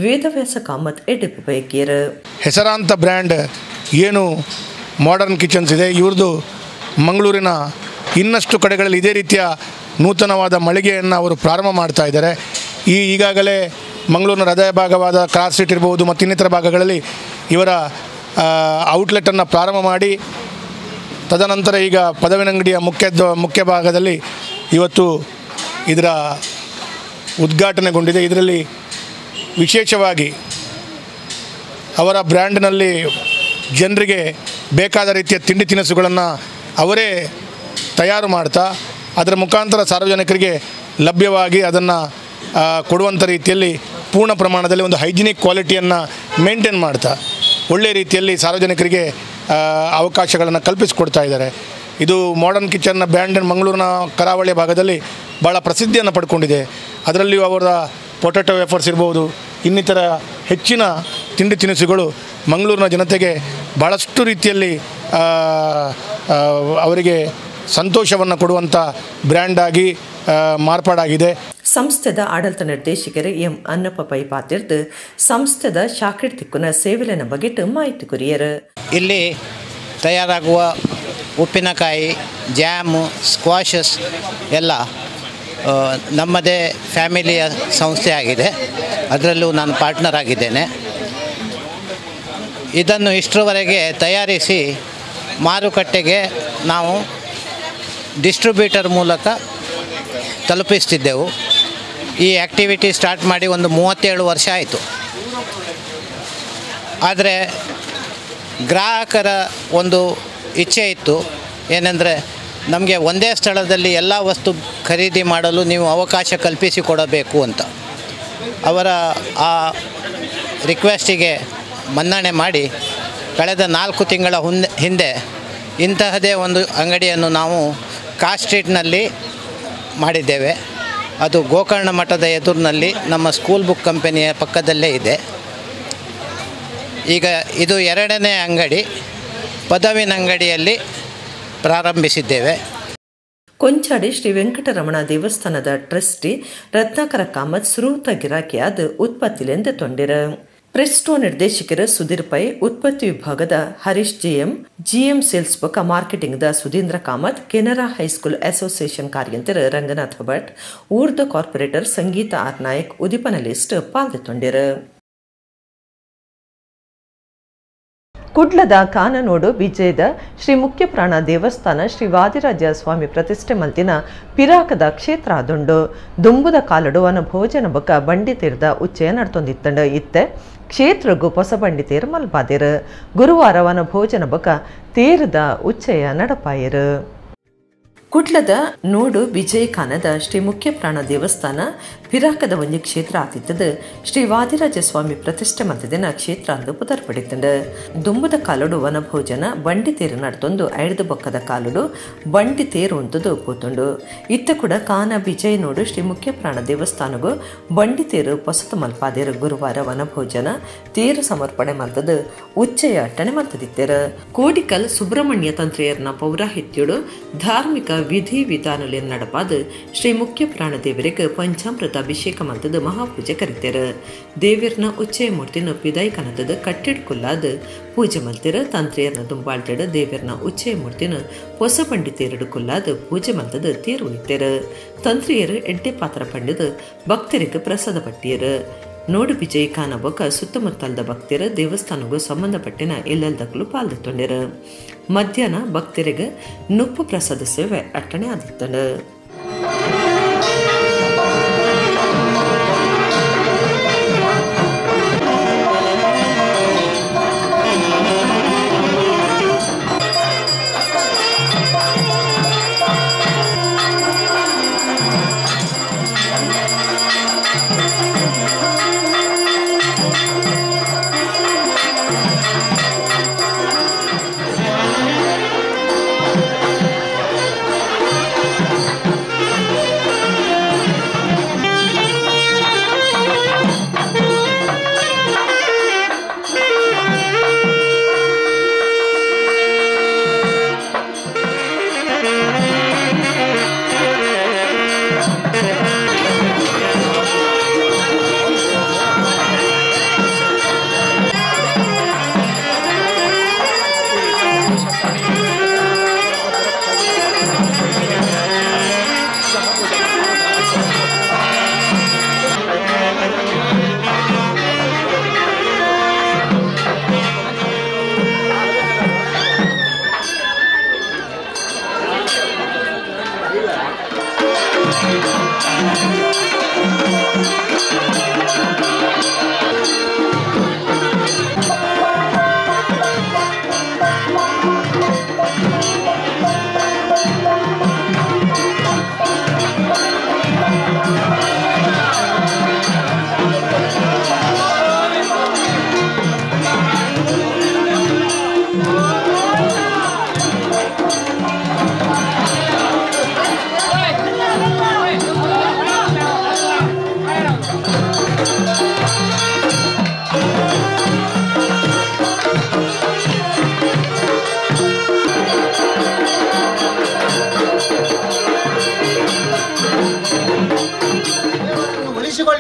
ವೇದವ್ಯಾಸ ಕಾಮತ್ ಎಡ್ಡೆಪ್ಪು ಬಯಕೇರು. ಹೆಸರಾಂತ ಬ್ರ್ಯಾಂಡ್ ಏನು ಮಾಡರ್ನ್ ಕಿಚನ್ಸ್ ಇದೆ, ಇವ್ರದ್ದು ಮಂಗಳೂರಿನ ಇನ್ನಷ್ಟು ಕಡೆಗಳಲ್ಲಿ ಇದೇ ರೀತಿಯ ನೂತನವಾದ ಮಳಿಗೆಯನ್ನು ಅವರು ಪ್ರಾರಂಭ ಮಾಡ್ತಾ ಇದ್ದಾರೆ. ಈಗಾಗಲೇ ಮಂಗಳೂರಿನ ಹೃದಯ ಭಾಗವಾದ ಕ್ರಾಸ್ ಸ್ಟ್ರೀಟ್ ಇರ್ಬೋದು ಮತ್ತು ಇನ್ನಿತರ ಭಾಗಗಳಲ್ಲಿ ಇವರ ಔಟ್ಲೆಟನ್ನು ಪ್ರಾರಂಭ ಮಾಡಿ ತದನಂತರ ಈಗ ಪದವಿನಂಗಡಿಯ ಮುಖ್ಯ ಭಾಗದಲ್ಲಿ ಇವತ್ತು ಇದರ ಉದ್ಘಾಟನೆಗೊಂಡಿದೆ. ಇದರಲ್ಲಿ ವಿಶೇಷವಾಗಿ ಅವರ ಬ್ರ್ಯಾಂಡ್ನಲ್ಲಿ ಜನರಿಗೆ ಬೇಕಾದ ರೀತಿಯ ತಿಂಡಿ ತಿನಿಸುಗಳನ್ನು ಅವರೇ ತಯಾರು ಮಾಡ್ತಾ ಅದರ ಮುಖಾಂತರ ಸಾರ್ವಜನಿಕರಿಗೆ ಲಭ್ಯವಾಗಿ ಅದನ್ನು ಕೊಡುವಂಥ ರೀತಿಯಲ್ಲಿ ಪೂರ್ಣ ಪ್ರಮಾಣದಲ್ಲಿ ಒಂದು ಹೈಜಿನಿಕ್ ಕ್ವಾಲಿಟಿಯನ್ನು ಮೇಂಟೈನ್ ಮಾಡ್ತಾ ಒಳ್ಳೆಯ ರೀತಿಯಲ್ಲಿ ಸಾರ್ವಜನಿಕರಿಗೆ ಅವಕಾಶಗಳನ್ನು ಕಲ್ಪಿಸಿಕೊಡ್ತಾ ಇದ್ದಾರೆ. ಇದು ಮಾಡರ್ನ್ ಕಿಚನ್ನ ಬ್ರ್ಯಾಂಡ್ ಮಂಗಳೂರಿನ ಕರಾವಳಿಯ ಭಾಗದಲ್ಲಿ ಭಾಳ ಪ್ರಸಿದ್ಧಿಯನ್ನು ಪಡ್ಕೊಂಡಿದೆ. ಅದರಲ್ಲಿಯೂ ಅವರ ಪೊಟ್ಯಾಟೊ ವೇಫರ್ಸ್ ಇರ್ಬೋದು, ಇನ್ನಿತರ ಹೆಚ್ಚಿನ ತಿಂಡಿ ತಿನಿಸುಗಳು ಮಂಗಳೂರಿನ ಜನತೆಗೆ ಭಾಳಷ್ಟು ರೀತಿಯಲ್ಲಿ ಅವರಿಗೆ ಸಂತೋಷವನ್ನು ಕೊಡುವಂಥ ಬ್ರ್ಯಾಂಡ್ ಆಗಿ ಮಾರ್ಪಾಡಾಗಿದೆ. ಸಂಸ್ಥೆದ ಆಡಳಿತ ನಿರ್ದೇಶಕರು ಎಂ ಅನ್ನಪ್ಪ ಪೈ ಪಾತಿರ್ದು ಸಂಸ್ಥೆದ ಶಾಖೆಡ್ ತಿಕ್ಕುನ ಸೇವೆಲಿನ ಬಗೆಟ್ ಮಾಹಿತಿ ಕೊರಿಯರು. ಇಲ್ಲಿ ತಯಾರಾಗುವ ಉಪ್ಪಿನಕಾಯಿ, ಜ್ಯಾಮು, ಸ್ಕ್ವಾಷಸ್ ಎಲ್ಲ ನಮ್ಮದೇ ಫ್ಯಾಮಿಲಿಯ ಸಂಸ್ಥೆ ಆಗಿದೆ. ಅದರಲ್ಲೂ ನಾನು ಪಾರ್ಟ್ನರ್ ಆಗಿದ್ದೇನೆ. ಇದನ್ನು ಇಷ್ಟರವರೆಗೆ ತಯಾರಿಸಿ ಮಾರುಕಟ್ಟೆಗೆ ನಾವು ಡಿಸ್ಟ್ರಿಬ್ಯೂಟರ್ ಮೂಲಕ ತಲುಪಿಸ್ತಿದ್ದೆವು. ಈ ಆ್ಯಕ್ಟಿವಿಟಿ ಸ್ಟಾರ್ಟ್ ಮಾಡಿ ಒಂದು 37 ವರ್ಷ ಆಯಿತು. ಆದರೆ ಗ್ರಾಹಕರ ಒಂದು ಇಚ್ಛೆ ಇತ್ತು, ಏನೆಂದರೆ ನಮಗೆ ಒಂದೇ ಸ್ಥಳದಲ್ಲಿ ಎಲ್ಲ ವಸ್ತು ಖರೀದಿ ಮಾಡಲು ನೀವು ಅವಕಾಶ ಕಲ್ಪಿಸಿಕೊಡಬೇಕು ಅಂತ. ಅವರ ಆ ರಿಕ್ವೆಸ್ಟಿಗೆ ಮನ್ನಣೆ ಮಾಡಿ ಕಳೆದ 4 ತಿಂಗಳ ಹಿಂದೆ ಇಂತಹದೇ ಒಂದು ಅಂಗಡಿಯನ್ನು ನಾವು ಕಾಸ್ಟ್ ಸ್ಟ್ರೀಟ್ನಲ್ಲಿ ಮಾಡಿದ್ದೇವೆ. ಅದು ಗೋಕರ್ಣ ಮಠದ ಎದುರಿನಲ್ಲಿ ನಮ್ಮ ಸ್ಕೂಲ್ ಬುಕ್ ಕಂಪನಿಯ ಪಕ್ಕದಲ್ಲೇ ಇದೆ. ಈಗ ಇದು 2ನೇ ಅಂಗಡಿ, ಪದವಿನಂಗಡಿಯಲ್ಲಿ ಪ್ರಾರಂಭಿಸಿದ್ದೇವೆ. ಕೊಂಚಾಡಿ ಶ್ರೀ ವೆಂಕಟರಮಣ ದೇವಸ್ಥಾನದ ಟ್ರಸ್ಟಿ ರತ್ನಾಕರ ಕಾಮತ್ ಸುರೂತ ಗಿರಾಕಿಯಾದ ಉತ್ಪತ್ತಿಲೆಂದು ತೊಂಡಿರ. ಪ್ರೆಸ್ಟೋ ನಿರ್ದೇಶಕರು ಸುಧೀರ್ ಪೈ, ಉತ್ಪತ್ತಿ ವಿಭಾಗದ ಹರೀಶ್ ಜಿಎಂ ಸೇಲ್ಸ್ ಬೊಕ ಮಾರ್ಕೆಟಿಂಗ್ದ ಸುಧೀಂದ್ರ ಕಾಮತ್, ಕೆನರಾ ಹೈಸ್ಕೂಲ್ ಅಸೋಸಿಯೇಷನ್ ಕಾರ್ಯಂತರ ರಂಗನಾಥ್ ಭಟ್, ಊರ್ದ ಕಾರ್ಪೊರೇಟರ್ ಸಂಗೀತ ಆರ್ ನಾಯಕ್ ಉದಿಪನ ಲಿಸ್ಟ್ ಪಾಲ್ಗೊಂಡಿರು. ಕುಡ್ಲದ ಕಾನನೋಡು ವಿಜಯದ ಶ್ರೀ ಮುಖ್ಯ ಪ್ರಾಣ ದೇವಸ್ಥಾನ ಶ್ರೀ ವಾದಿರಾಜ ಸ್ವಾಮಿ ಪ್ರತಿಷ್ಠೆ ಮಲ್ತಿನ ಪಿರಾಕದ ಕ್ಷೇತ್ರ ಆದುಂಡು. ದುಂಬುದ ಕಾಲಡು ವನ ಭೋಜನ ಬೊಕ ಬಂಡಿ ತೀರ್ದ ಉಚ್ಚಯ ನಡ್ತೊಂದಿತ್ತಂಡು. ಇತ್ತೆ ಕ್ಷೇತ್ರಗೂ ಹೊಸ ಬಂಡಿ ತೇರು ಮಲ್ಪಾದಿರು. ಗುರುವಾರ ವನ ಭೋಜನ ಬೊಕ ತೇರದ ಉಚ್ಚಯ ನಡಪಾಯಿರು. ಕುಡ್ಲದ ನೋಡು ವಿಜಯಖಾನದ ಶ್ರೀ ಮುಖ್ಯ ಪ್ರಾಣ ದೇವಸ್ಥಾನ ಪಿರಾಕದ ಒಂಜಿ ಕ್ಷೇತ್ರ ಆತಿತ್ತದ ಶ್ರೀ ವಾದಿರಾಜ ಸ್ವಾಮಿ ಪ್ರತಿಷ್ಠೆ ಮಲ್ತದಿನ ಕ್ಷೇತ್ರ ಅಂದು ಪುದರ್ಪಡಿತಂಡು. ದುಂಬುದ ಕಾಲುಡು ವನಭೋಜನ ಬಂಡಿ ತೇರು ನಡ್ತೊಂದು 5 ಬೊಕ್ಕದ ಕಾಲುಡು ಬಂಡಿ ತೇರು ಉಂತದು ಪೋತುಂಡು. ಇತ್ತ ಕೂಡ ಕಾನ ವಿಜಯ ನೋಡು ಶ್ರೀ ಮುಖ್ಯ ಪ್ರಾಣ ದೇವಸ್ಥಾನಗೂ ಬಂಡಿ ತೇರು ಪೊಸತು ಮಲ್ಪಾದೇರು. ಗುರುವಾರ ವನಭೋಜನ ತೇರು ಸಮರ್ಪಣೆ ಮಲ್ತದು ಉಚ್ಚಯ ಅಟ್ಟಣೆ ಮಲ್ತದಿತ್ತೇರು. ಕೋಡಿಕಲ್ ಸುಬ್ರಹ್ಮಣ್ಯ ತಂತ್ರಿಯರ್ನ ಪೌರಾಹಿತ್ಯುಡು ಧಾರ್ಮಿಕ ವಿಧಿ ವಿಧಾನದಲ್ಲಿ ನಡಪಾದ ಶ್ರೀ ಮುಖ್ಯ ಪ್ರಾಣ ದೇವರಿಗೆ ಪಂಚಾಮೃತ ಅಭಿಷೇಕ ಮಲ್ತದ ಮಹಾಪೂಜೆ ಕರಿತೇರು. ದೇವರ್ನ ಉಚ್ಚಯ ಮೂರ್ತಿನ ಪಿದಾಯಿ ಕನತದ ಕಟ್ಟಿಡ್ ಕುಲ್ಲಾದ ಪೂಜೆ ಮಲ್ತಿರ. ತಂತ್ರಿಯರ್ನ ದುಂಬಾಳ್ತಿಡ ದೇವರ್ನ ಉಚ್ಚಯ ಮೂರ್ತಿನ ಹೊಸ ಬಂಡಿ ತೇರಡು ಕುಲ್ಲಾದ ಪೂಜೆ ಮಲ್ತದ ತೇರು ಉಳಿತೇರು. ತಂತ್ರಿಯರು ಎಡ್ಡೆ ಪಾತ್ರ ಪಂಡಿದ ಭಕ್ತರಿಗೆ ಪ್ರಸಾದ ಪಟ್ಟಿಯರು. ನೋಡು ವಿಜಯ್ ಖಾನ ಬೊಕ ಸುತ್ತಮುತ್ತಲದ ಭಕ್ತರು ದೇವಸ್ಥಾನಗೂ ಸಂಬಂಧಪಟ್ಟಿನ ಎಲ್ಲೆಲ್ದಕ್ಕೂ ಪಾಲ್ಗೊಂಡಿರು. ಮಧ್ಯಾಹ್ನ ಭಕ್ತರಿಗೆ ನುಪ್ಪು ಪ್ರಸಾದ ಸೇವೆ ಅಟ್ಟಣೆ ಆದಿತ್ತಂಡು.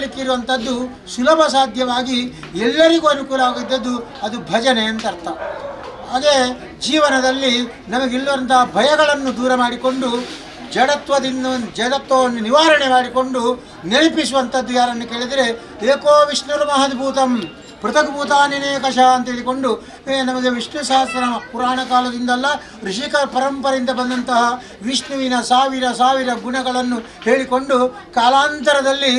ಮಾಡಲಿಕ್ಕಿರುವಂಥದ್ದು ಸುಲಭ ಸಾಧ್ಯವಾಗಿ ಎಲ್ಲರಿಗೂ ಅನುಕೂಲ ಆಗಿದ್ದದ್ದು ಅದು ಭಜನೆ ಅಂತ ಅರ್ಥ. ಹಾಗೆ ಜೀವನದಲ್ಲಿ ನಮಗಿಲ್ಲುವಂಥ ಭಯಗಳನ್ನು ದೂರ ಮಾಡಿಕೊಂಡು ಜಡತ್ವವನ್ನು ನಿವಾರಣೆ ಮಾಡಿಕೊಂಡು ನೆನಪಿಸುವಂಥದ್ದು ಯಾರನ್ನು ಕೇಳಿದರೆ ಏಕೋ ವಿಷ್ಣುರ್ ಮಹದ್ಭೂತಂ ಪೃಥಕ್ ಭೂತಾನಿನೇಕಶ ಅಂತ ಹೇಳಿಕೊಂಡು ನಮಗೆ ವಿಷ್ಣು ಸಹಸ್ರ ಪುರಾಣ ಕಾಲದಿಂದಲ್ಲ ಋಷಿಕ ಪರಂಪರೆಯಿಂದ ಬಂದಂತಹ ವಿಷ್ಣುವಿನ ಸಾವಿರ ಗುಣಗಳನ್ನು ಹೇಳಿಕೊಂಡು ಕಾಲಾಂತರದಲ್ಲಿ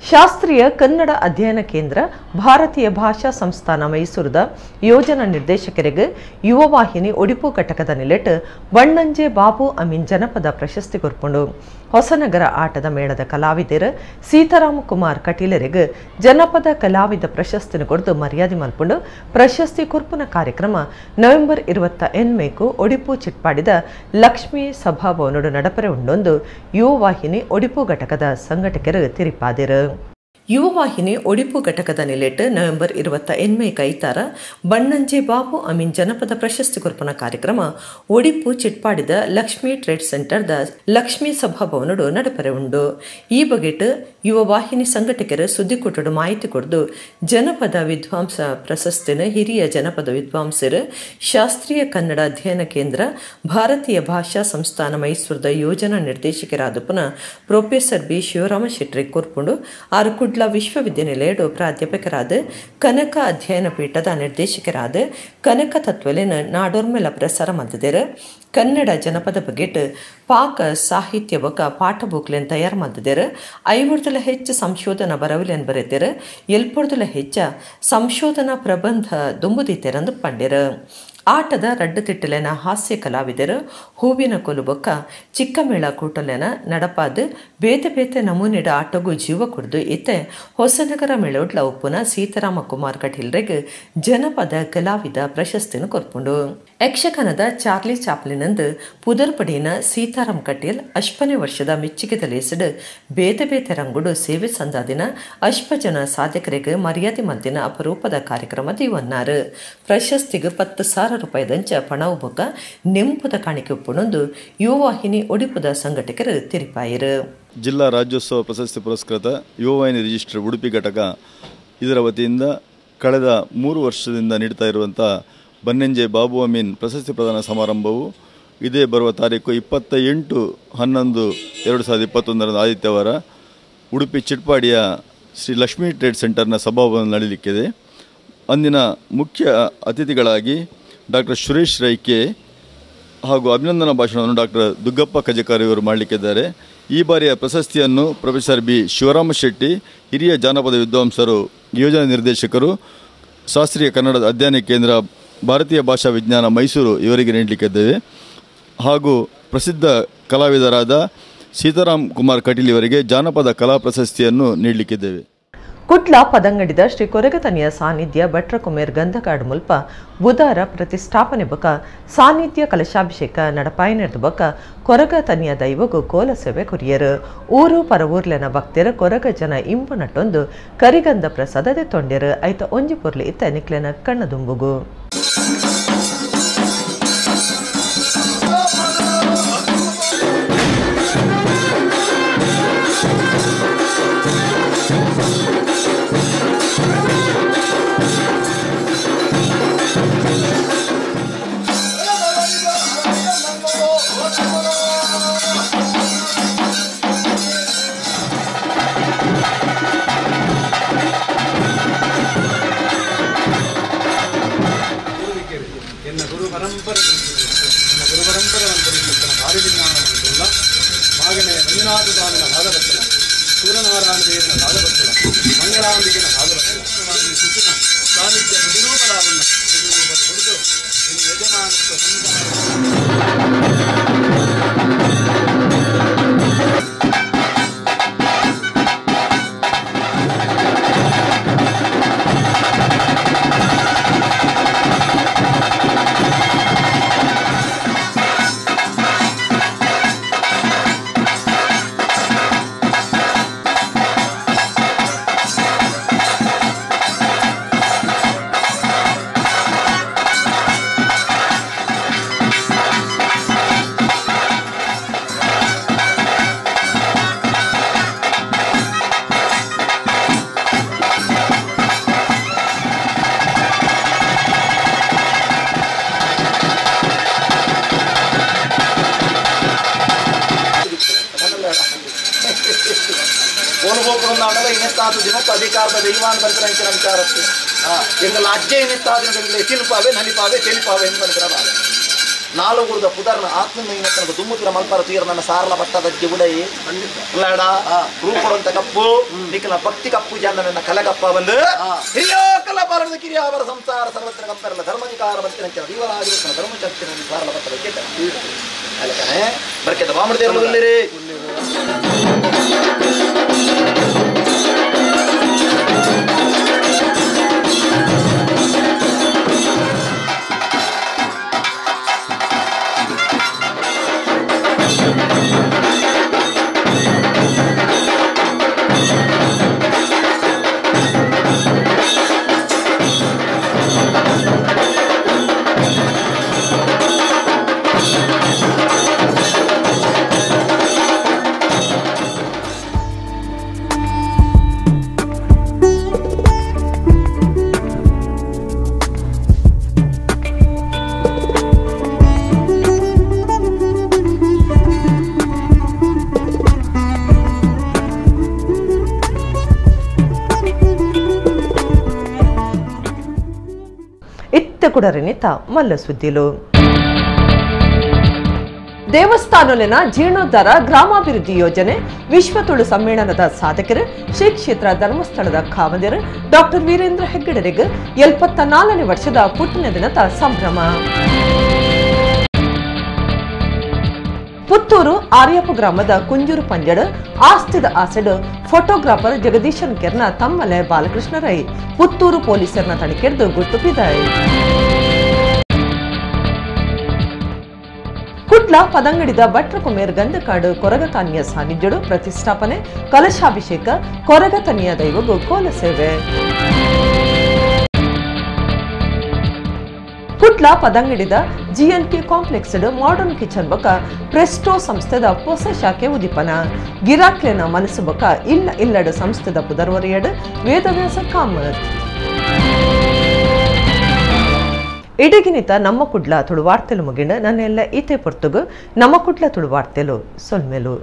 ಶಾಸ್ತ್ರೀಯ ಕನ್ನಡ ಅಧ್ಯಯನ ಕೇಂದ್ರ ಭಾರತೀಯ ಭಾಷಾ ಸಂಸ್ಥಾನ ಮೈಸೂರದ ಯೋಜನಾ ನಿರ್ದೇಶಕರಿಗೆ ಯುವವಾಹಿನಿ ಒಡಿಪು ಘಟಕದ ನಿಲೆಟ್ ಬಣ್ಣಂಜೆ ಬಾಬು ಅಮೀನ್ ಜನಪದ ಪ್ರಶಸ್ತಿ ಕೊರ್ಪುಂಡು. ಹೊಸನಗರ ಆಟದ ಮೇಳದ ಕಲಾವಿದರು ಸೀತಾರಾಮ ಕುಮಾರ್ ಕಟೀಲರಿಗೆ ಜನಪದ ಕಲಾವಿದ ಪ್ರಶಸ್ತಿನ ಕೊಡ್ದು ಮರ್ಯಾದೆ ಮಲ್ಪುಂಡು. ಪ್ರಶಸ್ತಿ ಕೊರ್ಪುನ ಕಾರ್ಯಕ್ರಮ ನವೆಂಬರ್ 28 ಒಡಿಪು ಚಿಟ್ಪಾಡಿದ ಲಕ್ಷ್ಮೀ ಸಭಾಭವನಡು ನಡಪರೆ ಉಂಡೊಂದು ಯುವವಾಹಿನಿ ಒಡಿಪು ಘಟಕದ ಸಂಘಟಕರು ತಿರಿಪಾದಿರು. ಯುವವಾಹಿನಿ ಒಡಿಪು ಘಟಕದ ನಿಲೆಟ್ ನವೆಂಬರ್ 28 ಕೈತಾರ ಬಣ್ಣಂಜೆ ಬಾಬು ಅಮೀನ್ ಜನಪದ ಪ್ರಶಸ್ತಿ ಕೊರ್ಪನ ಕಾರ್ಯಕ್ರಮ ಒಡಿಪು ಚಿಟ್ಪಾಡಿದ ಲಕ್ಷ್ಮೀ ಟ್ರೇಡ್ ಸೆಂಟರ್ದ ಲಕ್ಷ್ಮೀ ಸಭಾಭವನಡು ನಡಪರೆ ಉಂಡು. ಈ ಬಗೆಟ್ ಯುವವಾಹಿನಿ ಸಂಘಟಕರು ಸುದ್ದಿಕೂಟಡು ಮಾಹಿತಿ ಕೊಡ್ದು ಜನಪದ ವಿದ್ವಾಂಸ ಪ್ರಶಸ್ತಿನ ಹಿರಿಯ ಜನಪದ ವಿದ್ವಾಂಸರು ಶಾಸ್ತ್ರೀಯ ಕನ್ನಡ ಅಧ್ಯಯನ ಕೇಂದ್ರ ಭಾರತೀಯ ಭಾಷಾ ಸಂಸ್ಥಾನ ಮೈಸೂರದ ಯೋಜನಾ ನಿರ್ದೇಶಕರಾದ ಪುನಃ ಪ್ರೊಫೆಸರ್ ಬಿ ಶಿವರಾಮ ಶೆಟ್ಟಿ ಕೊರ್ಪುಂಡು ಆರು ವಿಶ್ವವಿದ್ಯಾನಿಲಯದ ಪ್ರಾಧ್ಯಾಪಕರಾದ ಕನಕ ಅಧ್ಯಯನ ಪೀಠದ ನಿರ್ದೇಶಕರಾದ ಕನಕ ತತ್ವಲೆನ ನಾಡೋರ್ಮೆಲ ಪ್ರಸಾರ ಮಾಡಿದರು. ಕನ್ನಡ ಜನಪದ ಬಗೆಟ್ ಪಾಕ ಸಾಹಿತ್ಯ ಬಕ ಪಾಠ ಬುಕ್ಲೆನ್ ತಯಾರು ಮಾಡಿದರು. 500 ಹೆಚ್ಚು ಸಂಶೋಧನಾ ಬರವಲೆನ್ ಬರೆದರು. 700 ಹೆಚ್ಚ ಸಂಶೋಧನಾ ಪ್ರಬಂಧ ದುಂಬುದಿತೆರಂದು ಪಂಡಿರು. ಆಟದ ರಡ್ಡುತಿಟ್ಟಲೆನ ಹಾಸ್ಯ ಕಲಾವಿದರು ಹೂವಿನ ಕೊಲುಬೊಕ್ಕ ಚಿಕ್ಕಮೇಳ ಕೂಟಲೆನ ನಡಪಾದ ಬೇತೆ ನಮೂನೆಡ ಆಟಗೂ ಜೀವ ಕುಡ್ದು ಇತ್ತೆ ಹೊಸನಗರ ಮೇಳೋಡ್ಲ ಉಪ್ಪುನ ಸೀತಾರಾಮ ಕುಮಾರ್ ಕಟೀಲ್ರಿಗೆ ಜನಪದ ಕಲಾವಿದ ಪ್ರಶಸ್ತಿನ ಕೊರ್ಪುಂಡು. ಯಕ್ಷಗಾನದ ಚಾರ್ಲಿ ಚಾಪ್ಲಿನಂದು ಪುದರ್ಪಡಿನ ಸೀತಾರಾಮ್ ಕಟೀಲ್ ಅಶ್ಪನೆ ವರ್ಷದ ಮೆಚ್ಚುಗೆದಲ್ಲಿ ಎಸಡು ಬೇತೆ ರಂಗುಡು ಸೇವೆ ಸಂದಾದಿನ ಅಶ್ಪಜನ ಸಾಧಕರಿಗೆ ಮರ್ಯಾದೆ ಮದ್ದಿನ ಅಪರೂಪದ ಕಾರ್ಯಕ್ರಮ ದೀವನ್ನಾರು. ಪ್ರಶಸ್ತಿಗೆ 10,000 ರೂಪಾಯಿದಂಚ ಪಣವು ಬೊಕ್ಕ ನೆಂಪುದ ಕಾಣಿಕೆ ಉಪ್ಪುಣೊಂದು ಯುವವಾಹಿನಿ ಒಡಿಪುದ ಸಂಘಟಕರು ತಿರಿಪಾಯಿರು. ಜಿಲ್ಲಾ ರಾಜ್ಯೋತ್ಸವ ಪ್ರಶಸ್ತಿ ಪುರಸ್ಕೃತ ಯುವವಾಹಿನಿ ರಿಜಿಸ್ಟರ್ ಉಡುಪಿ ಘಟಕ ಇದರ ವತಿಯಿಂದ ಕಳೆದ 3 ವರ್ಷದಿಂದ ನೀಡ್ತಾ ಇರುವಂಥ ಬನ್ನಂಜೆ ಬಾಬು ಅಮೀನ್ ಪ್ರಶಸ್ತಿ ಪ್ರದಾನ ಸಮಾರಂಭವು ಇದೇ ಬರುವ ತಾರೀಕು 28/11/2021 ಆದಿತ್ಯವಾರ ಉಡುಪಿ ಚಿಟ್ಪಾಡಿಯ ಶ್ರೀ ಲಕ್ಷ್ಮೀ ಟ್ರೇಡ್ ಸೆಂಟರ್ನ ಸಭಾಭವನ ನಡೆಯಲಿಕ್ಕಿದೆ. ಅಂದಿನ ಮುಖ್ಯ ಅತಿಥಿಗಳಾಗಿ ಡಾಕ್ಟರ್ ಸುರೇಶ್ ರೈಕೆ ಹಾಗೂ ಅಭಿನಂದನಾ ಭಾಷಣವನ್ನು ಡಾಕ್ಟರ್ ದುಗ್ಗಪ್ಪ ಕಜಕಾರಿ ಅವರು ಮಾಡಲಿಕ್ಕಿದ್ದಾರೆ. ಈ ಬಾರಿಯ ಪ್ರಶಸ್ತಿಯನ್ನು ಪ್ರೊಫೆಸರ್ ಬಿ ಶಿವರಾಮ ಶೆಟ್ಟಿ ಹಿರಿಯ ಜಾನಪದ ವಿದ್ವಾಂಸರು ಯೋಜನಾ ನಿರ್ದೇಶಕರು ಶಾಸ್ತ್ರೀಯ ಕನ್ನಡದ ಅಧ್ಯಯನ ಕೇಂದ್ರ ಭಾರತೀಯ ಭಾಷಾ ವಿಜ್ಞಾನ ಮೈಸೂರು ಇವರಿಗೆ ನೀಡಲಿಕ್ಕಿದ್ದೇವೆ. ಹಾಗೂ ಪ್ರಸಿದ್ಧ ಕಲಾವಿದರಾದ ಸೀತಾರಾಮ್ ಕುಮಾರ್ ಕಟೀಲ್ ಇವರಿಗೆ ಜಾನಪದ ಕಲಾ ಪ್ರಶಸ್ತಿಯನ್ನು ನೀಡಲಿಕ್ಕಿದ್ದೇವೆ. ಕುಟ್ಲ ಪದಂಗಡಿದ ಶ್ರೀ ಕೊರಗತನಿಯ ಸಾನ್ನಿಧ್ಯ ಭಟ್ರ ಕುಮೇರ್ ಗಂಧಕಾಡು ಮುಲ್ಪ ಬುಧವಾರ ಪ್ರತಿಷ್ಠಾಪನೆ ಬಕ ಸಾನ್ನಿಧ್ಯ ಕಲಶಾಭಿಷೇಕ ನಡಪಾಯನೆರ್ದು ಬಕ ಕೊರಗತನಿಯ ದೈವಗೂ ಕೋಲ ಸೇವೆ ಕುರಿಯರು. ಊರು ಪರವೂರ್ಲೆನ ಭಕ್ತರ ಕೊರಗ ಜನ ಇಂಪು ನಟ್ಟೊಂದು ಕರಿಗಂಧ ಪ್ರಸಾದದೆ ತೊಂಡ್ಯರು. ಐತ ಒಂಜಿ ಪುರ್ಲಿ ಇತ್ತ ನಿಕ್ಲೆನ ಕಣ್ಣ ದುಂಬುಗು. ಸೂರ್ಯನಾರಾಯಣ ದೇವನ ಭಾಗವತಲ ಮಂಗಳಾಂಬಿಕೆನ ಭಾಗವತಲ ಸಾನ್ನಿಧ್ಯ ವಿನೋದರಾವನ್ನ ಹೊರತು ಯಜಮಾನತ್ವ ಹೋಗ್ಕೊಂಡಾಗಲ್ಲ ಇನ್ನೆತ್ತಾದ ದಿನಕ್ಕೆ ಅಧಿಕಾರದ ದೈವಾನ್ ಬರ್ತಾರೆ ಅಂತ ವಿಚಾರಕ್ಕೆ ಎಂಗಲ್ಲ ಅಜ್ಜೆ ಇನ್ನೆತ್ತಾದ ತಿನ್ಪಾವೆ ನಲಿಪಾವೆ ತೆಲಿಪಾವೆ ಅಂತ ಬಂದ್ರೆ ನಾಲ್ಕುದ ಪುದರ್ನ ಆತ್ಮೀಯ ದುಮ್ಮುತ್ತಿರ ಮಲ್ಪಾರ ತೀರ ನನ್ನ ಸಾರಲ ಬಟ್ಟದಜ್ಜೆ ಉಡೈ ಲಾಡ ರೂಪಡಂತ ಕಪ್ಪು ನಿಖಲ ಭಕ್ತಿ ಕಪ್ಪು ಜನ ನನ್ನ ಕಲಗಪ್ಪ ಬಂದು ಹಿರಿಯೋ ಕಲ ಬಾರದ ಕಿರಿಯ ಅವರ ಸಂಸಾರ ಸರ್ವತ್ರ ಕಂಪರಲ್ಲ ಧರ್ಮಧಿಕಾರ ಬರ್ತಿನ ದೀವರಾಗಿರ್ತಾನೆ ಧರ್ಮಚರ್ಚೆ ಸಾರಲ ಬಟ್ಟದಕ್ಕೆ ಅಲ್ಲಕನೆ ಬರ್ಕೆದ ಬಾಮಡದೇವರಲ್ಲಿ ಕುಡರನಿತ ಮಲ್ಲ ಸುದ್ದಿಲು ದೇವಸ್ಥಾನದಲ್ಲಿನ ಜೀರ್ಣೋದ್ಧಾರ ಗ್ರಾಮಾಭಿವೃದ್ಧಿ ಯೋಜನೆ ವಿಶ್ವ ತುಳು ಸಮ್ಮೇಳನದ ಸಾಧಕರು ಶ್ರೀ ಕ್ಷೇತ್ರ ಧರ್ಮಸ್ಥಳದ ಕಾಮಂದಿರು ಡಾಕ್ಟರ್ ವೀರೇಂದ್ರ ಹೆಗ್ಗಡರಿಗೆ 74ನೇ ವರ್ಷದ ಪುಟ್ಟಿನ ದಿನದ ಸಂಭ್ರಮ. ಪುತ್ತೂರು ಆರ್ಯಪ್ಪ ಗ್ರಾಮದ ಕುಂಜೂರು ಪಂಜಡ್ ಆಸ್ತಿದ ಆಸೆಡ್ ಫೋಟೋಗ್ರಾಫರ್ ಜಗದೀಶನ್ ಕೆರ್ನ ತಮ್ಮಲೆ ಬಾಲಕೃಷ್ಣ ರೈ ಪುತ್ತೂರು ಪೊಲೀಸರನ್ನ ತನಿಖೆಡ್ದು ಗುಟ್ಟು ಪಿದಾಯಿ. ಕುಟ್ಲ ಪದಂಗಡಿದ ಭಟ್ರ ಕುಮೇರ್ ಗಂಧಕಾಡು ಕೊರಗತಾನಿಯ ಸಾನ್ನಿಧ್ಯಡು ಪ್ರತಿಷ್ಠಾಪನೆ ಕಲಶಾಭಿಷೇಕ ಕೊರಗತನಿಯ ದೈವಗೂ ಕೋಲ ಸೇವೆ. ಕುಟ್ಲ ಪದಂಗಡಿದ ಜಿಎನ್ಕೆ ಕಾಂಪ್ಲೆಕ್ಸ್ ಮಾಡರ್ನ್ ಕಿಚನ್ ಬಕ ಪ್ರೆಸ್ಟೋ ಸಂಸ್ಥೆದ ಹೊಸ ಶಾಖೆ ಉದಿಪನ ಗಿರಾಕ್ಲೆನ ಮನಸ್ಸು ಬಕ ಇಲ್ಲಡು ಸಂಸ್ಥೆದ ಪುದರ್ವರಿಯಡ್ ವೇದವ್ಯಾಸ ಕಾಮತ್. ಇಡಗಿನಿತ ನಮ್ಮ ಕುಡ್ಲ ತುಳು ವಾರ್ತೆಲು ಮುಗಿಂಡ ನನ್ನೆಲ್ಲ ಈತೆ ಪೊರ್ತುಗು ನಮ್ಮ ಕುಡ್ಲ ತುಳು ವಾರ್ತೆಲು ಸೊಲ್ಮೆಲು.